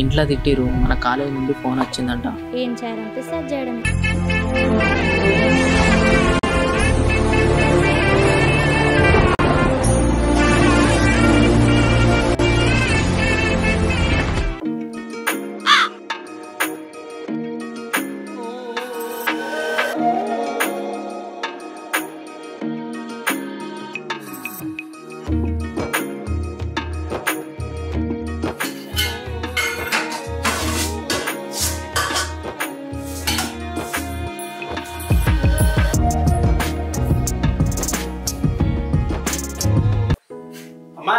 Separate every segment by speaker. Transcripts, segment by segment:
Speaker 1: ఇంట్లో తిట్టిరు, మన కాలేజ్ నుండి ఫోన్ వచ్చిందంట.
Speaker 2: ఏం చేయాలనిపిస్తే అది చేయడమే.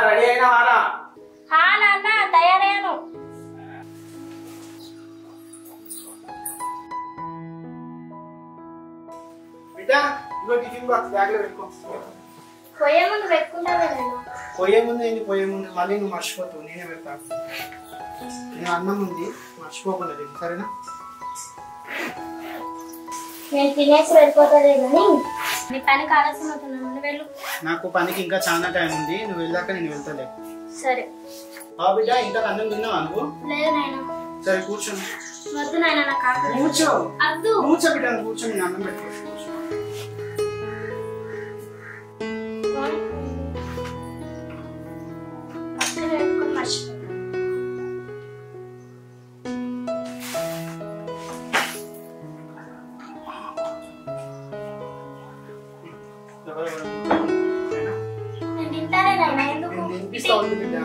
Speaker 3: రెడీ అయినా వారా?
Speaker 2: నాన్న తయారయ్యాను.
Speaker 3: బిడ్డ ఇగో టిఫిన్ బాక్స్ బ్యాగ్ లో పెట్టుకో.
Speaker 2: పోయే ముందు పెట్టుకుంటావే నేను.
Speaker 3: పోయే ముందు మళ్ళీ నువ్వు మర్చిపోతావు, నేనే పెడతాను. నేను అన్నం ఉంది, మర్చిపోకుండా తిను, సరేనా?
Speaker 2: నేను తినేసి వెళ్ళిపోతానే కానీ నీ పనికి ఆలస్యం అవుతున్నాను, వెళ్ళు.
Speaker 3: నాకు పనికి ఇంకా చాలా టైం ఉంది, నువ్వు వెళ్ళాక నేను వెళ్తాలే.
Speaker 2: సరే.
Speaker 3: బిడ్డ ఇంకా అన్నం తిన్నావా నువ్వు?
Speaker 2: లేదు నాయన.
Speaker 3: సరే కూర్చోను.
Speaker 2: వద్దు నాయన, నాకు ఆకలి.
Speaker 3: కూర్చో.
Speaker 2: వద్దు.
Speaker 3: కూర్చో బిడ్డ, కూర్చో, నేను అన్నం పెట్టుకో.
Speaker 2: నేను తింటానే నాయన, ఎందుకు?
Speaker 3: తినిపిస్తావు బిడ్డ,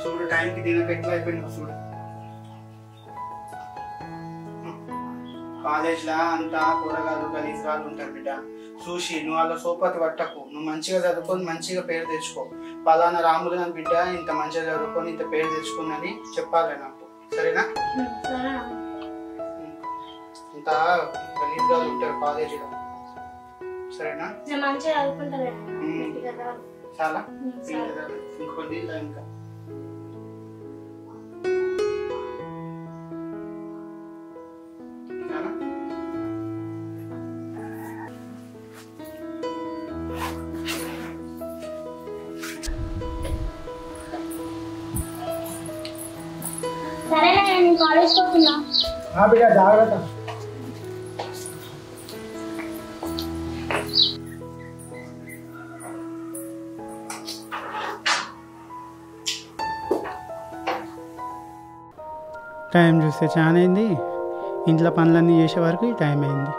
Speaker 3: చూడు టైంకి తినక ఎట్లా అయిపోయింది చూడు. కాలేజ్లో అంతా కూరగాయలు గలీజ్గాలు ఉంటారు బిడ్డ. చూసి నువ్వు అలా సోపతి పట్టకు, నువ్వు మంచిగా చదువుకొని మంచిగా పేరు తెచ్చుకో. పలానా రాములు గారి బిడ్డ ఇంత మంచిగా చదువుకొని ఇంత పేరు తెచ్చుకుందని చెప్పాలి నాకు, సరేనా? ఇంత గలీజ్గాలు ఉంటారు కాలేజీలో, సరేనా?
Speaker 2: మంచిగా చదువుకుంటాను.
Speaker 3: చాలా ఇంకొన్ని ఇంకా
Speaker 2: సరే నేను కాలేజ్ పోతున్నా.
Speaker 3: బిడ్డ జాగ్రత్త. టైం చూస్తే చాలా అయింది, ఇంట్లో పనులన్నీ చేసే వరకు టైం అయింది.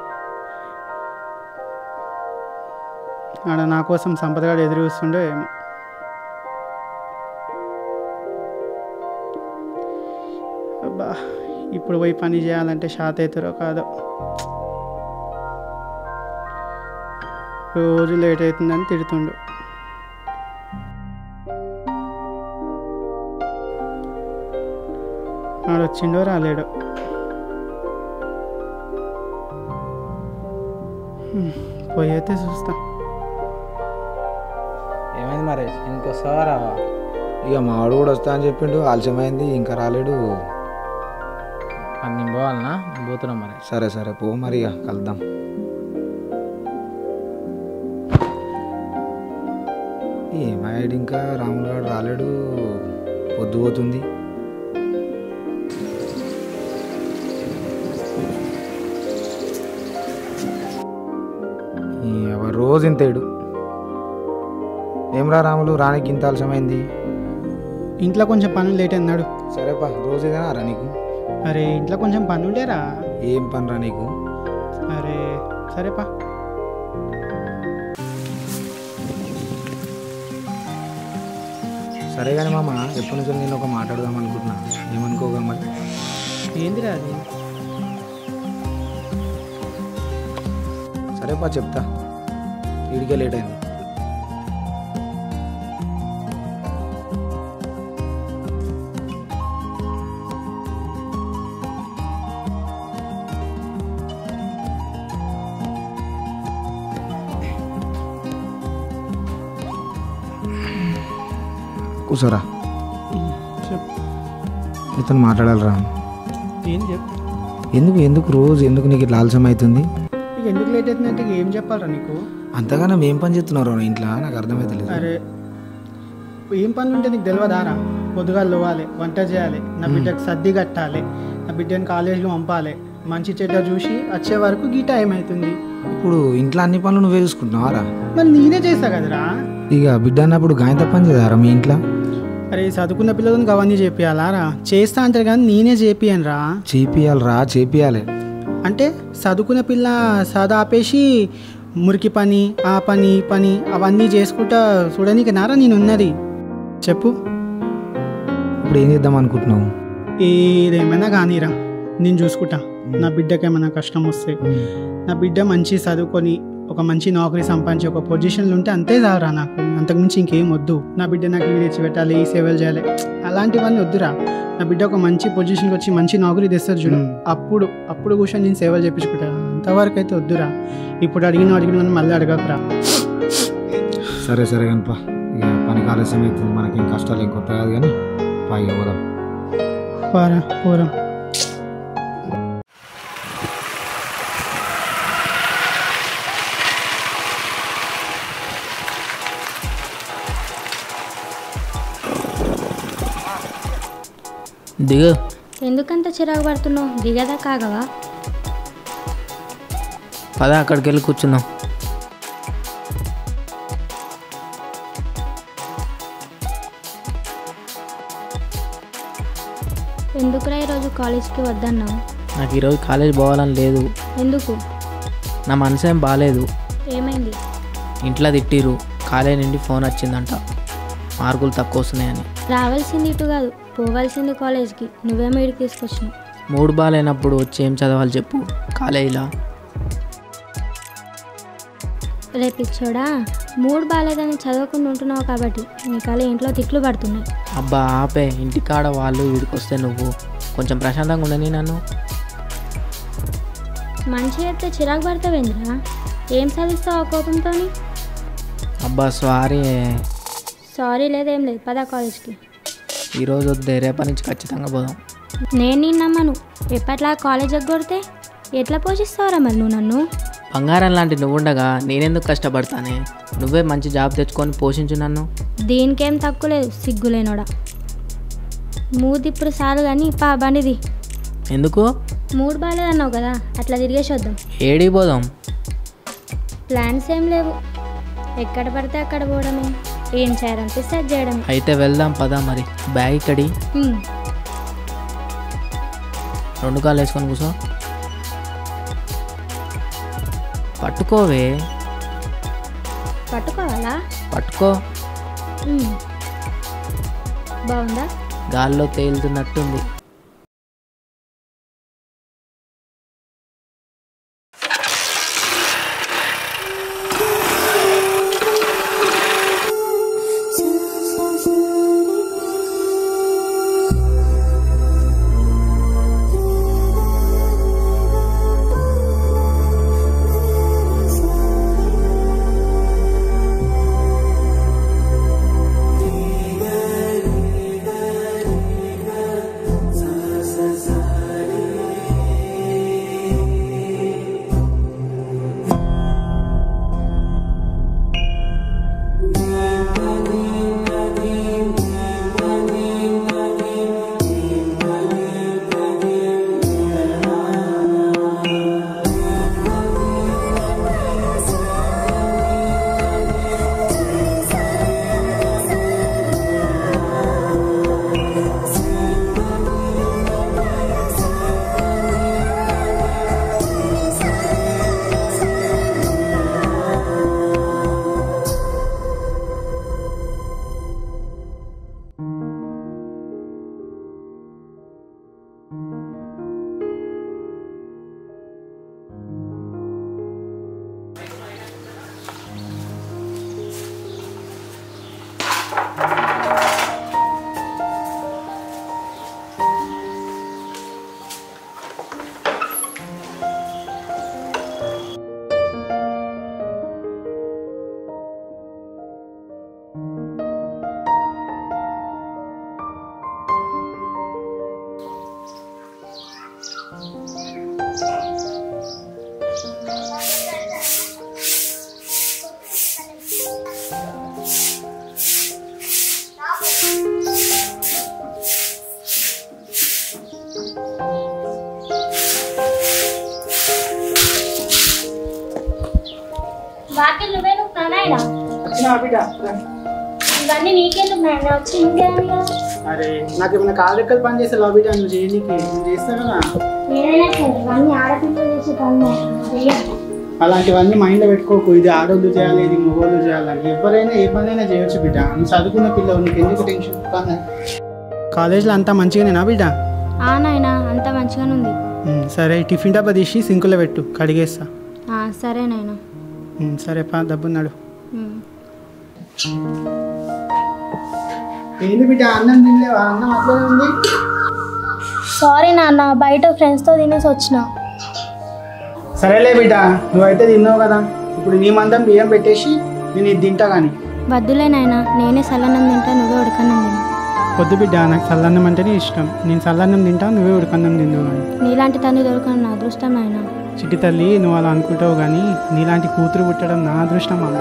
Speaker 3: ఆడ నా కోసం సంపదగాడు ఎదురు చూస్తుండో ఏమో. అబ్బా, ఇప్పుడు పోయి పని చేయాలంటే షాత్ అవుతారో కాదో. రోజు లేట్ అవుతుందని తిడుతుండు. వాడు వచ్చిండో రాలేడో. పోయి అయితే చూస్తా.
Speaker 4: ఏమైంది మరి, ఇంకొస్తావా రావా?
Speaker 5: ఇక మావాడు కూడా వస్తా అని చెప్పిండు, ఆలస్యమైంది ఇంకా రాలేడు.
Speaker 4: నేను పోవాలనా? పోతున్నాం మరి.
Speaker 5: సరే సరే పో మరి, ఇక కలుద్దాం. ఏమాయాడు ఇంకా రాములు గారు రాలేడు, పొద్దు పోతుంది. ఎవరు రోజు ఇంతేడు. ఏం రా రాములు, రానికి ఇంత ఆలస్యమైంది?
Speaker 3: ఇంట్లో కొంచెం పనులు లేట్ అన్నాడు.
Speaker 5: సరేపా, రోజు ఇదేనా రా నీకు?
Speaker 3: అరే ఇంట్లో కొంచెం పని ఉండేరా.
Speaker 5: ఏం పని రా నీకు?
Speaker 3: అరే సరేపా.
Speaker 5: సరే కానీ మామ, ఎప్పటి నుంచో నేను ఒక మాట్లాడదాం అనుకుంటున్నా, ఏమనుకోగా మరి?
Speaker 3: ఏందిరా అది?
Speaker 5: సరేపా చెప్తా, వీడికే లేట్ అయింది. కూర్చోరా, ఇతను మాట్లాడాలి రా.
Speaker 3: ఏం చెప్పు.
Speaker 5: ఎందుకు రోజు ఎందుకు నీకు ఇట్లా ఆలస్యం అవుతుంది?
Speaker 3: ఎందుకు లేట్ అవుతుందంటే ఏం చెప్పాలరా నీకు?
Speaker 5: అంతగానో ఏం పని చేస్తున్నారు ఇంట్లో నాకు అర్థమవుతలేదు.
Speaker 3: అరే ఏం పనులు ఉంటే నీకు తెలియదారా? పొద్దుగా లేవాలి, వంట చేయాలి, నా బిడ్డకు సర్ది కట్టాలి, నా బిడ్డని కాలేజీలో పంపాలి, మంచి చెడ్డ చూసి వచ్చే వరకు గీ టైం అవుతుంది.
Speaker 5: ఇప్పుడు ఇంట్లో అన్ని పనులు నువ్వే చూసుకుంటున్నావారా?
Speaker 3: మరి నేనే చేస్తా కదరా.
Speaker 5: ఇక బిడ్డ అన్నప్పుడు గాయంత పని చేయారా మీ ఇంట్లో?
Speaker 3: అరే చదువుకున్న పిల్లలను అవన్నీ చేపియాలారా? చేస్తా అంటారు కానీ నేనే చేపియను రా.
Speaker 5: చేపియాలి.
Speaker 3: అంటే చదువుకున్న పిల్ల సదా ఆపేసి మురికి పని ఆ పని ఈ పని అవన్నీ చేసుకుంటా చూడనీకి నారా నేను ఉన్నది. చెప్పు
Speaker 5: ఇప్పుడు ఏం చేద్దాం అనుకుంటున్నావు?
Speaker 3: ఏదేమైనా కానీరా, నేను చూసుకుంటా. నా బిడ్డకి ఏమైనా కష్టం వస్తే, నా బిడ్డ మంచి చదువుకొని ఒక మంచి నౌకరీ సంపాదించి ఒక పొజిషన్లో ఉంటే అంతే చాలరా నాకు. అంతకుమించి ఇంకేం వద్దు. నా బిడ్డ నాకు ఇవి తెచ్చి పెట్టాలి, ఈ సేవలు చేయాలి అలాంటివన్నీ వద్దురా. నా బిడ్డ ఒక మంచి పొజిషన్కి వచ్చి మంచి నౌకరీ తెస్తారు చూడు, అప్పుడు కూర్చొని నేను సేవలు చేయించుకుంటాను. అంతవరకు అయితే వద్దురా. ఇప్పుడు అడిగిన మళ్ళీ అడగకురా.
Speaker 5: సరే కనుప, ఇక పనికి ఆలస్యం అవుతుంది, మనకి ఏం కష్టాలు ఏం కొత్త కాదు కానీ పైగా పోదాం.
Speaker 3: పోరా.
Speaker 1: దిగు.
Speaker 2: ఎందుకంత చిరాకు పడుతున్నావు? దిగదా కాగవా?
Speaker 1: పద అక్కడికి వెళ్ళి కూర్చుందాం.
Speaker 2: ఎందుకురా ఈరోజు కాలేజ్కి వద్దన్నావు?
Speaker 1: నాకు ఈరోజు కాలేజ్ పోవాలని లేదు.
Speaker 2: ఎందుకు?
Speaker 1: నా మనసు ఏం బాగాలేదు.
Speaker 2: ఏమైంది?
Speaker 1: ఇంట్లో తిట్టిరు, కాలేజ్ నుండి ఫోన్ వచ్చిందంట మార్కులు తక్కువ వస్తున్నాయని.
Speaker 2: రావాల్సింది ఇటు కాదు, పోవాల్సింది కాలేజ్కి. నువ్వేమో ఇడికి తీసుకొచ్చినావు.
Speaker 1: మూడు బాగాలేనప్పుడు వచ్చి ఏం చదవాలి చెప్పు కాలేజీలో?
Speaker 2: రేపు ఇచ్చోడా, మూడు బాగాలేదని చదవకుండా ఉంటున్నావు కాబట్టి నీకలా ఇంట్లో తిట్లు పడుతున్నాయి.
Speaker 1: అబ్బా ఆపే, ఇంటికాడ వాళ్ళు వీడికి వస్తే నువ్వు కొంచెం ప్రశాంతంగా ఉండని. నన్ను
Speaker 2: మంచి అయితే చిరాకు పడతావేంద్రా? ఏం చదివిస్తావు ఆ కోపంతో?
Speaker 1: అబ్బా
Speaker 2: సారీ లేదేం లేదు, పద కాలేజ్కి.
Speaker 1: ఈరోజు వద్దే, రేపటి నుంచి ఖచ్చితంగా పోదాం.
Speaker 2: నేను నిన్ను నమ్మను. ఎప్పట్లా కాలేజ్ ఎగ్గొడితే ఎట్లా పోషిస్తావురా మరి నువ్వు నన్ను?
Speaker 1: బంగారం లాంటి నువ్వుండగా నేనెందుకు కష్టపడతానే? నువ్వే మంచి జాబ్ తెచ్చుకొని పోషించు నన్ను.
Speaker 2: దీనికేం తక్కువ లేదు, సిగ్గులేనోడా. మూదిప్పుడు సారు కానీ పా బండిది.
Speaker 1: ఎందుకు?
Speaker 2: మూడు బాగాలేదన్నావు కదా, అట్లా తిరిగేసి వద్దాం.
Speaker 1: ఏడికి పోదాం?
Speaker 2: ప్లాన్స్ ఏం లేవు, ఎక్కడ పడితే అక్కడ పోవడమే. ఏం చేయాలనిపిస్తే అది చేయడమే.
Speaker 1: అయితే వెళ్దాం పదా. మరి బ్యాగ్ ఇక్కడి, 2 కాళ్ళు వేసుకొని కూర్చో. పట్టుకోవే.
Speaker 2: పట్టుకోవాలా?
Speaker 1: పట్టుకో.
Speaker 2: బాగుందా?
Speaker 1: గాల్లో తేలుతున్నట్టుంది.
Speaker 2: వాకిల్ నువ్వేందుకు నాయన?
Speaker 3: వచ్చినా బిడ్డ
Speaker 2: ఇవన్నీ నీకెందుకు నాయన? వచ్చి ఇంకేమని కదా?
Speaker 3: అరే నాకు ఏమైనా కాలు రెక్కలు పని చేస్తే బిడ్డ నువ్వు చేయనీకి నేను చేస్తా కదా.
Speaker 2: నేనైనా సరే ఇవన్నీ ఆడపిల్లలు చేసే పనులు చెయ్యాలి.
Speaker 3: అలాంటివన్నీ మైండ్లో పెట్టుకోకు. ఇది ఆడోళ్ళు చేయాలి, ఇది మగోళ్ళు చేయాలని. ఎవరైనా ఏ పనైనా చేయొచ్చు బిడ్డ. నువ్వు చదువుకున్న పిల్లలు, నీకు ఎందుకు టెన్షన్? కాలేజ్లో అంతా మంచిగానేనా బిడ్డ?
Speaker 2: నాయన అంతా మంచిగానే ఉంది.
Speaker 3: సరే టిఫిన్ డబ్బా తీసి సింకులో పెట్టు, కడిగేస్తా.
Speaker 2: సరే నాయన.
Speaker 3: సరే పా డబ్బున్నాడు. ఏంది బిడ్డ అన్నం తినలేవా? అన్నం అట్లనే ఉంది.
Speaker 2: సారీ నాన్న, బయట ఫ్రెండ్స్తో తినేసి వచ్చిన.
Speaker 3: సరేలే బిడ్డ, నువ్వైతే తిన్నావు కదా, ఇప్పుడు నీ మందం బియ్యం పెట్టేసి నేను ఇది తింటా కానీ.
Speaker 2: వద్దులే నాయన, నేనే సల్లన్నం తింటా, నువ్వే ఉడకన్నం తిను.
Speaker 3: వద్దు బిడ్డ, నాకు చల్లన్నం అంటేనే ఇష్టం. నేను చల్లన్నం తింటా, నువ్వే ఉడకన్నం తిందువు కానీ.
Speaker 2: నీలాంటి తండ్రి దొరకను నా అదృష్టం నాయన.
Speaker 3: చిట్టి తల్లి, నువ్వు అలా అనుకుంటావు కానీ నీలాంటి కూతురు పుట్టడం నా అదృష్టం అమ్మ.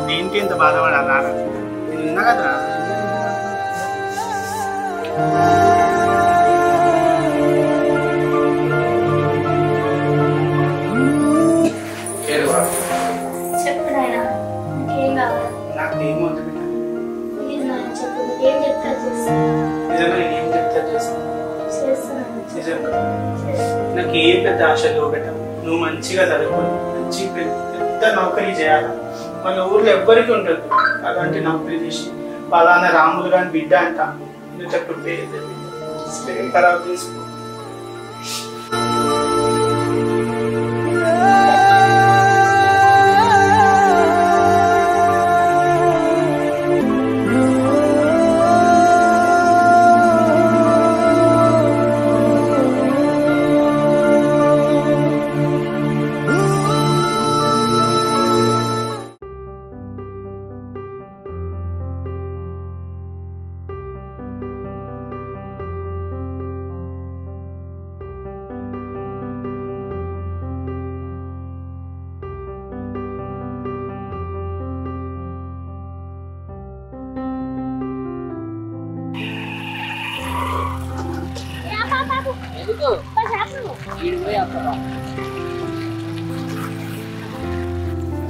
Speaker 3: దేనికి ఎంత బాధపడాలా? నేను ఉన్నా కదా.
Speaker 2: చెప్పు నాయన, ఏం కావాలి?
Speaker 3: నాకు ఏమవుతుంది బిడ్డ?
Speaker 2: ప్లీజ్ నాయన చెప్పు, ఏం చెప్తా
Speaker 3: నిజంగా నేను ఏం చెప్తా చేస్తాను. నిజంగా నాకు ఏం పెద్ద ఆశలు పెట్ట. నువ్వు మంచిగా చదువుకొని మంచి పెద్ద నౌకరీ చేయాలి. మన ఊర్లో ఎవ్వరికి ఉంటుంది అలాంటి నౌకరీ చేసి పలానా రాములు గాని బిడ్డ అంట నువ్వు చెప్పు పేరు ఖరాబ్ చేసుకో.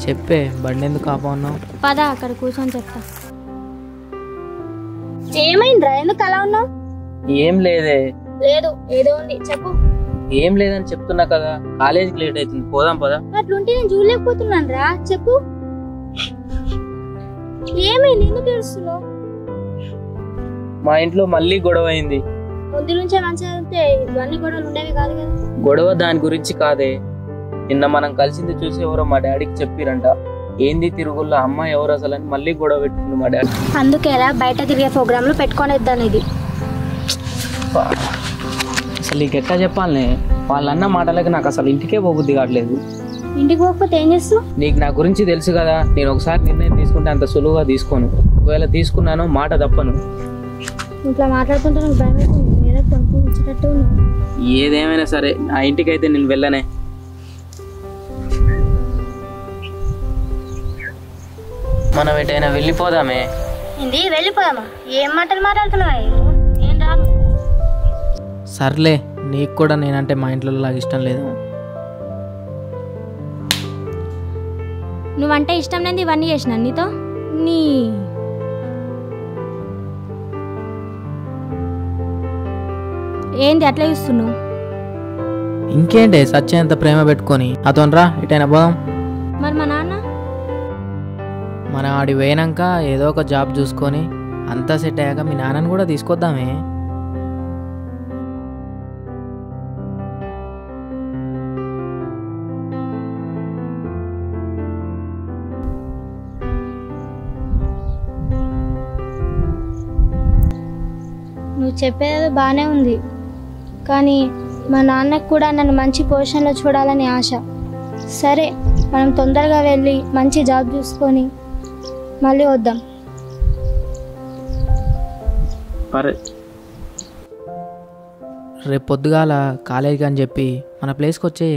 Speaker 1: చెప్పే బండి ఎందుకు ఆపన్నావు?
Speaker 2: పద అక్కడ కూర్చొని చెప్తా. ఏమైందిరా, ఎందుకు అలా ఉన్నావు?
Speaker 1: ఏం లేదే.
Speaker 2: లేదు, ఏదో ఉంది, చెప్పు.
Speaker 1: ఏం లేదని చెప్తున్నా కదా, కాలేజీకి లేట్ అవుతుంది, పోదాం పదా.
Speaker 2: అట్లుంటే నేను చూడలేకపోతున్నాను రా, చెప్పు. ఏమైంది, ఎందుకు ఏడుస్తున్నావు?
Speaker 1: మా ఇంట్లో మళ్ళీ గొడవ అయింది.
Speaker 2: ముందు నుంచే మంచిగా ఉంటే ఇవన్నీ గొడవలు ఉండేవి కాదు కదా.
Speaker 1: గొడవ దాని గురించి కాదే, నిన్న మనం కలిసింది చూసి ఎవరో మా డాడీకి చెప్పిరంట. ఏంది తిరుగుల్లో అమ్మాయి ఎవరు అసలు అని మళ్ళీ గొడవ పెట్టుకుంది మా డాడీ.
Speaker 2: అందుకేరా బయట తిరిగే ప్రోగ్రాంలు పెట్టుకొని ఇద్దాను. ఇది
Speaker 1: అసలు నీకు ఎట్లా చెప్పాలనే, వాళ్ళన్న మాటలకి నాకు అసలు ఇంటికే పోబుద్ది కావట్లేదు.
Speaker 2: ఇంటికి పోకపోతే ఏం చేస్తావు?
Speaker 1: నీకు నా గురించి తెలుసు కదా, నేను ఒకసారి నిర్ణయం తీసుకుంటే అంత సులువుగా తీసుకోను. ఒకవేళ తీసుకున్నాను మాట తప్పను.
Speaker 2: ఇంట్లో మాట్లాడుతుంటే నాకు భయం అవుతుంది, ఏదో పంపించేటట్టు ఉన్నావు.
Speaker 1: ఏదేమైనా సరే నా ఇంటికి అయితే నేను వెళ్ళనే. మనం ఎటైనా వెళ్ళిపోదామే.
Speaker 2: ఇది వెళ్ళిపోదామా? ఏం మాటలు మాట్లాడుతున్నావు? ఏం రాను.
Speaker 1: సర్లే, నీకు కూడా నేనంటే మా ఇంట్లో లాగా ఇష్టం లేదు.
Speaker 2: నువ్వంటే ఇష్టం లేని ఇవన్నీ చేసిన నీతో. నీ ఏంది అట్లా చూస్తున్నావు?
Speaker 1: ఇంకేంటి సత్యంత ప్రేమ పెట్టుకొని అతను రా ఇటైనా పోదాం.
Speaker 2: మరి మా నాన్న?
Speaker 1: మనం ఆడి పోయినాక ఏదో ఒక జాబ్ చూసుకొని అంతా సెట్ అయ్యాక మీ నాన్నని కూడా తీసుకొద్దామే.
Speaker 2: నువ్వు చెప్పేది బాగానే ఉంది, కానీ మా నాన్నకు కూడా నన్ను మంచి పొజిషన్లో చూడాలని ఆశ. సరే, మనం తొందరగా వెళ్ళి మంచి జాబ్ చూసుకొని మళ్ళీ వద్దాం.
Speaker 1: రేపు పొద్దుగాల కాలేజీకి అని చెప్పి మన ప్లేస్కి వచ్చే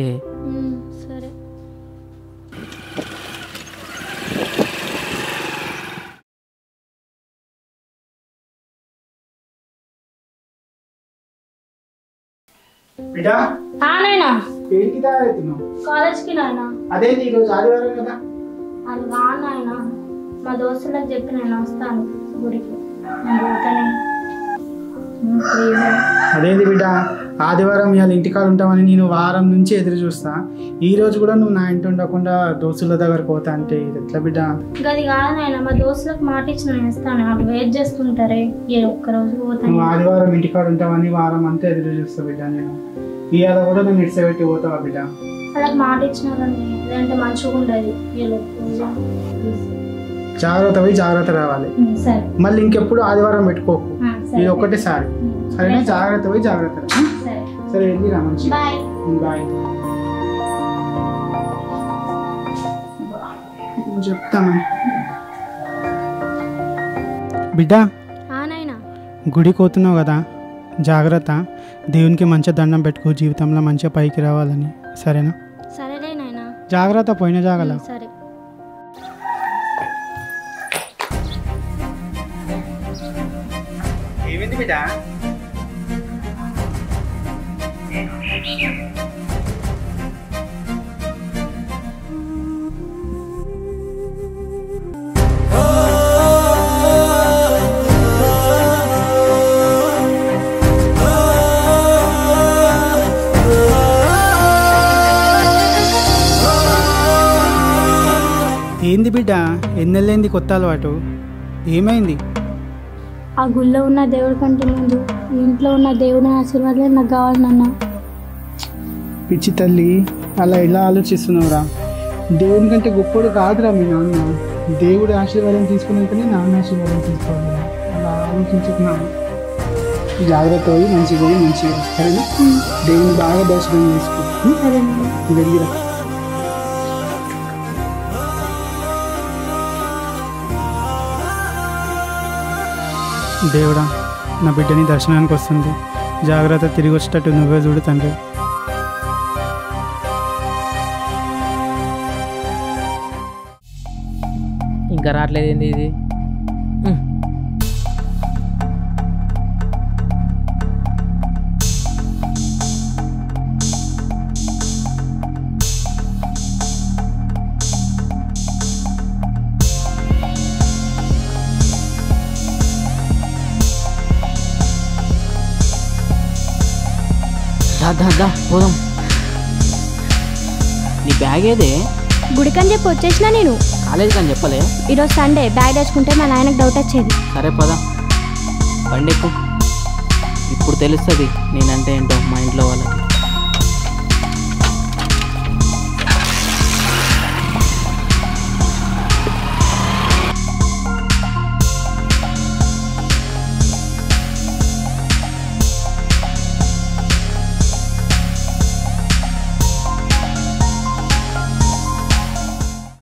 Speaker 3: బిడ్డ
Speaker 2: నాయనా
Speaker 3: పేరుకి తయారవుతున్నావు
Speaker 2: కాలేజ్కి నాయనా.
Speaker 3: అదేంటి ఈరోజు ఆదివారం కదా?
Speaker 2: అది నాయనా మా దోస్తులకు చెప్పి నేను వస్తాను గుడికి. నేను పోతానే.
Speaker 3: అదేంటి బిడ్డ ఆదివారం ఇవాళ ఇంటికాడ ఉంటామని నేను వారం నుంచి ఎదురు చూస్తా. ఈ రోజు కూడా నువ్వు నా ఇంటి ఉండకుండా దోస్తుల దగ్గర పోతా అంటే ఇది ఎట్లా బిడ్డ?
Speaker 2: గది కాదు నాయన, మా దోస్తులకు మాట ఇచ్చిన నేను ఇస్తాను. వాళ్ళు వెయిట్ చేస్తుంటారే ఏ ఒక్కరోజు పోతాను.
Speaker 3: నువ్వు ఆదివారం ఇంటికాడ ఉంటామని వారం అంతా ఎదురు చూస్తా బిడ్డ. నేను ఇవాళ కూడా నన్ను ఇడిసెపెట్టి పోతావా బిడ్డ?
Speaker 2: వాళ్ళకి మాట ఇచ్చినారండి, లేదంటే మంచిగా ఉండదు.
Speaker 3: జాగ్రత్త పోయి జాగ్రత్త రావాలి.
Speaker 2: సరే
Speaker 3: మళ్ళీ ఇంకెప్పుడు ఆదివారం పెట్టుకోకు,
Speaker 2: సరే.
Speaker 3: ఇది ఒక్కటేసారి. సరేనా? జాగ్రత్త పోయి జాగ్రత్త రా.
Speaker 2: సరే
Speaker 3: సరే వెళ్ళిరా మంచి.
Speaker 2: బాయ్.
Speaker 3: బాయ్. చెప్తాను బిడ్డ.
Speaker 2: నాయనా
Speaker 3: గుడికి పోతున్నావు కదా, జాగ్రత్త. దేవునికి మంచి దండం పెట్టుకో, జీవితంలో మంచిగా పైకి రావాలని. సరేనా?
Speaker 2: సరేలే నాయనా.
Speaker 3: జాగ్రత్త పోయిన జాగల.
Speaker 2: సరే.
Speaker 3: ఏమైంది బిడ్డ? ఏంది బిడ్డ, ఎన్నెళ్ళేంది కొత్త అలవాటు? ఏమైంది?
Speaker 2: ఆ గుళ్ళో ఉన్న దేవుడి కంటే ముందు ఇంట్లో ఉన్న దేవుని ఆశీర్వాదాలే నాకు కావాలి నాన్న.
Speaker 3: పిచ్చి తల్లి, అలా ఎలా ఆలోచిస్తున్నావురా? దేవుని కంటే గొప్పడు కాదురా మీ నాన్న. దేవుడి ఆశీర్వాదం తీసుకున్నాకనే నాన్న ఆశీర్వాదం తీసుకోవాలి. అలా ఆలోచించుకున్నాను. జాగ్రత్త పోయి మంచిగా పోయి మంచిగా. సరేనా? దేవుని బాగా దర్శనం చేసుకో. వెళ్ళిరా. దేవుడా, నా బిడ్డని దర్శనానికి వస్తుంది, జాగ్రత్త, తిరిగి వచ్చేటట్టు నువ్వే చూడు తండ్రి.
Speaker 1: ఇంకా రావట్లేదు ఏంది ఇది? దా పోదాం. నీ బ్యాగ్ ఏదే?
Speaker 2: గుడికని చెప్పి వచ్చేసిన నేను.
Speaker 1: కాలేజీకి అని చెప్పలే?
Speaker 2: ఈరోజు సండే, బ్యాగ్ తెచ్చుకుంటే మా నాయనకు డౌట్ వచ్చేది.
Speaker 1: సరే పదా, బండి ఎక్కు. ఇప్పుడు తెలుస్తుంది నేనంటే ఏంటో మా ఇంట్లో వాళ్ళకి.